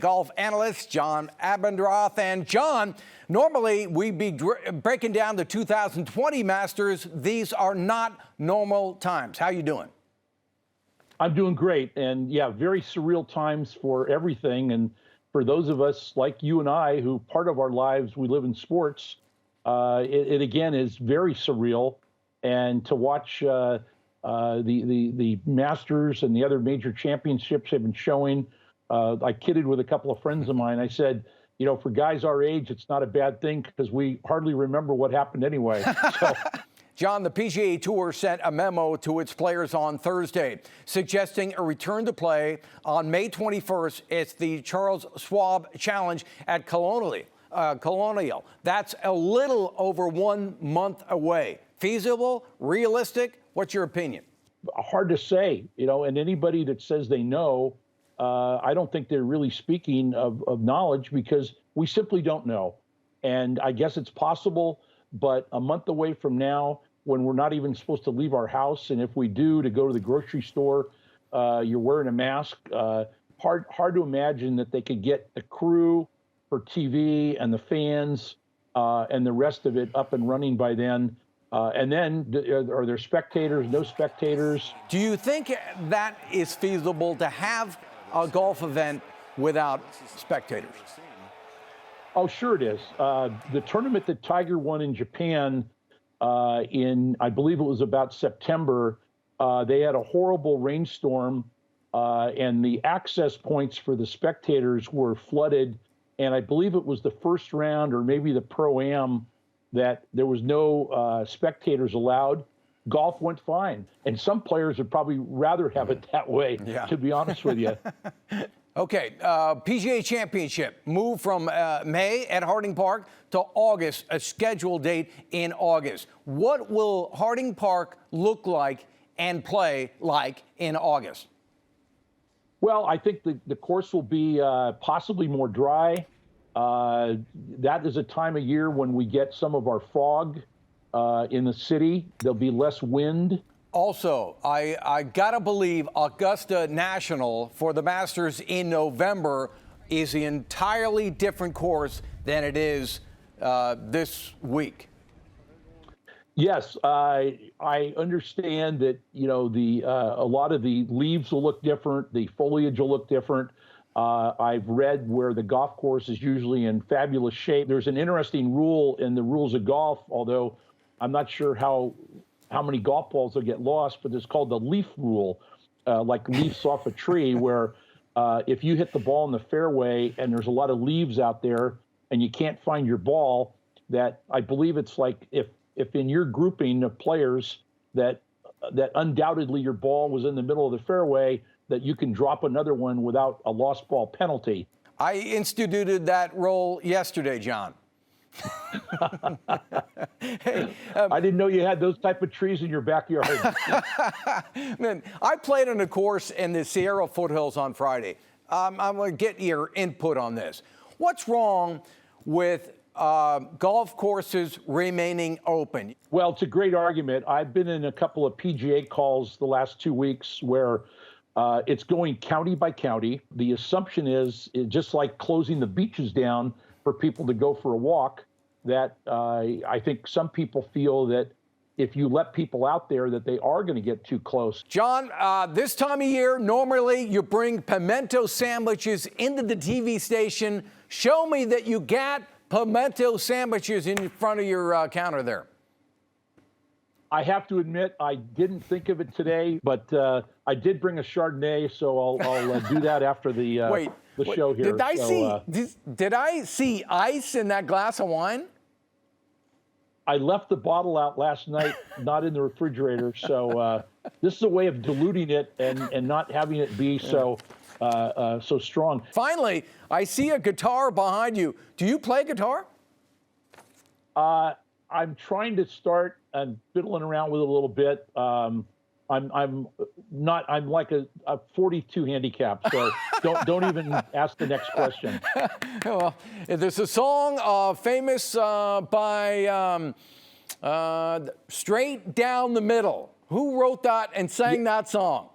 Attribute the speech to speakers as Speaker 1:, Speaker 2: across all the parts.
Speaker 1: golf analyst John Abendroth. And John, normally we'd be breaking down the 2020 Masters. These are not normal times. How you doing?
Speaker 2: I'm doing great. And yeah, very surreal times for everything. And for those of us like you and I, who part of our lives, we live in sports, it again is very surreal. And to watch the Masters and the other major championships have been showing. I kidded with a couple of friends of mine. I said, you know, for guys our age, it's not a bad thing because we hardly remember what happened anyway. So.
Speaker 1: John, the PGA Tour sent a memo to its players on Thursday suggesting a return to play on May 21st. It's the Charles Schwab Challenge at Colonial. That's a little over 1 month away. Feasible? Realistic? What's your opinion?
Speaker 2: Hard to say, you know, and anybody that says they know, I don't think they're really speaking of knowledge because we simply don't know. And I guess it's possible, but a month away from now, when we're not even supposed to leave our house, and if we do, to go to the grocery store, you're wearing a mask. Hard to imagine that they could get the crew for TV and the fans and the rest of it up and running by then. And then, are there spectators, no spectators?
Speaker 1: Do you think that is feasible to have a golf event without spectators?
Speaker 2: Oh, sure it is. The tournament that Tiger won in Japan I believe it was about September, they had a horrible rainstorm and the access points for the spectators were flooded. And I believe it was the first round or maybe the Pro-Am that there was no spectators allowed. Golf went fine. And some players would probably rather have it that way, to be honest with you.
Speaker 1: Okay, PGA Championship moved from May at Harding Park to August, a scheduled date in August. What will Harding Park look like and play like in August?
Speaker 2: Well, I think the course will be possibly more dry. That is a time of year when we get some of our fog in the city. There'll be less wind.
Speaker 1: Also, I gotta believe Augusta National for the Masters in November is an entirely different course than it is this week.
Speaker 2: Yes, I understand that, you know, a lot of the leaves will look different, the foliage will look different. I've read where the golf course is usually in fabulous shape. There's an interesting rule in the rules of golf, although I'm not sure how many golf balls will get lost, but it's called the leaf rule, like leaves off a tree, where if you hit the ball in the fairway and there's a lot of leaves out there and you can't find your ball, that I believe it's like if in your grouping of players that undoubtedly your ball was in the middle of the fairway, that you can drop another one without a lost ball penalty.
Speaker 1: I instituted that rule yesterday, John.
Speaker 2: Hey, I didn't know you had those type of trees in your backyard.
Speaker 1: Man, I played on a course in the Sierra foothills on Friday. I'm going to get your input on this. What's wrong with golf courses remaining open?
Speaker 2: Well, it's a great argument. I've been in a couple of PGA calls the last 2 weeks where it's going county by county. The assumption is just like closing the beaches down for people to go for a walk, that I think some people feel that if you let people out there that they are going to get too close.
Speaker 1: John, this time of year, normally you bring pimento sandwiches into the TV station. Show me that you got pimento sandwiches in front of your counter there.
Speaker 2: I have to admit, I didn't think of it today, but I did bring a Chardonnay, so I'll do that after the show here.
Speaker 1: Did I see ice in that glass of wine?
Speaker 2: I left the bottle out last night, not in the refrigerator. So this is a way of diluting it and not having it be so strong.
Speaker 1: Finally, I see a guitar behind you. Do you play guitar?
Speaker 2: I'm trying to start and fiddling around with it a little bit. I'm like a 42 handicap, so don't even ask the next question.
Speaker 1: Well, there's a song famous by Straight Down the Middle. Who wrote that and sang that song?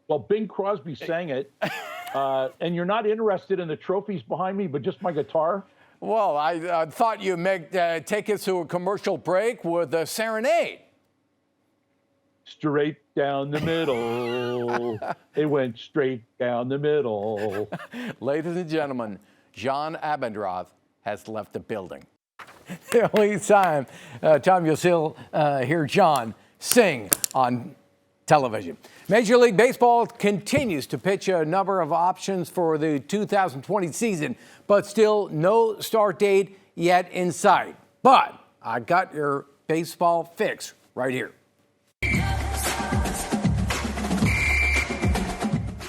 Speaker 2: Well, Bing Crosby sang it. And you're not interested in the trophies behind me, but just my guitar?
Speaker 1: Well, I thought you might take us to a commercial break with a serenade.
Speaker 2: Straight down the middle. It went straight down the middle.
Speaker 1: Ladies and gentlemen, John Abendroth has left the building. The only time you'll still hear John sing on television. Major League Baseball continues to pitch a number of options for the 2020 season, but still no start date yet in sight. But I got your baseball fix right here.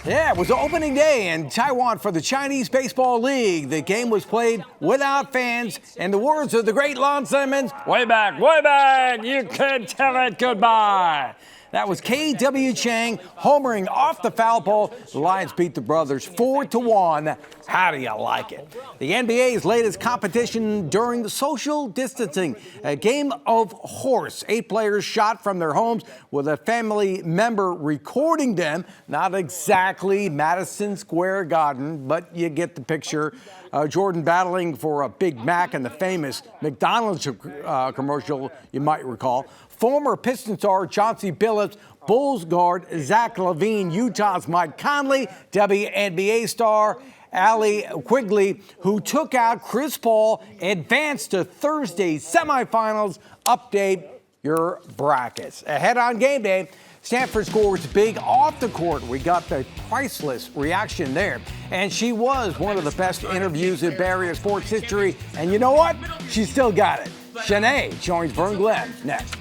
Speaker 1: Yeah, it was opening day in Taiwan for the Chinese Baseball League. The game was played without fans. And the words of the great Lon Simmons, way back, you can tell it goodbye. That was K.W. Chang homering off the foul pole. The Lions beat the Brothers 4-1. How do you like it? The NBA's latest competition during the social distancing. A game of horse. 8 players shot from their homes with a family member recording them. Not exactly Madison Square Garden, but you get the picture. Jordan battling for a Big Mac in the famous McDonald's commercial, you might recall. Former Piston star Chauncey Billups, Bulls guard Zach LaVine, Utah's Mike Conley, WNBA star Allie Quigley, who took out Chris Paul, advanced to Thursday's semifinals. Update your brackets. Ahead on Game Day, Stanford scores big off the court. We got the priceless reaction there. And she was one of the best interviews in Barrier sports history. And you know what? She still got it. Shanae joins Vern Glenn next.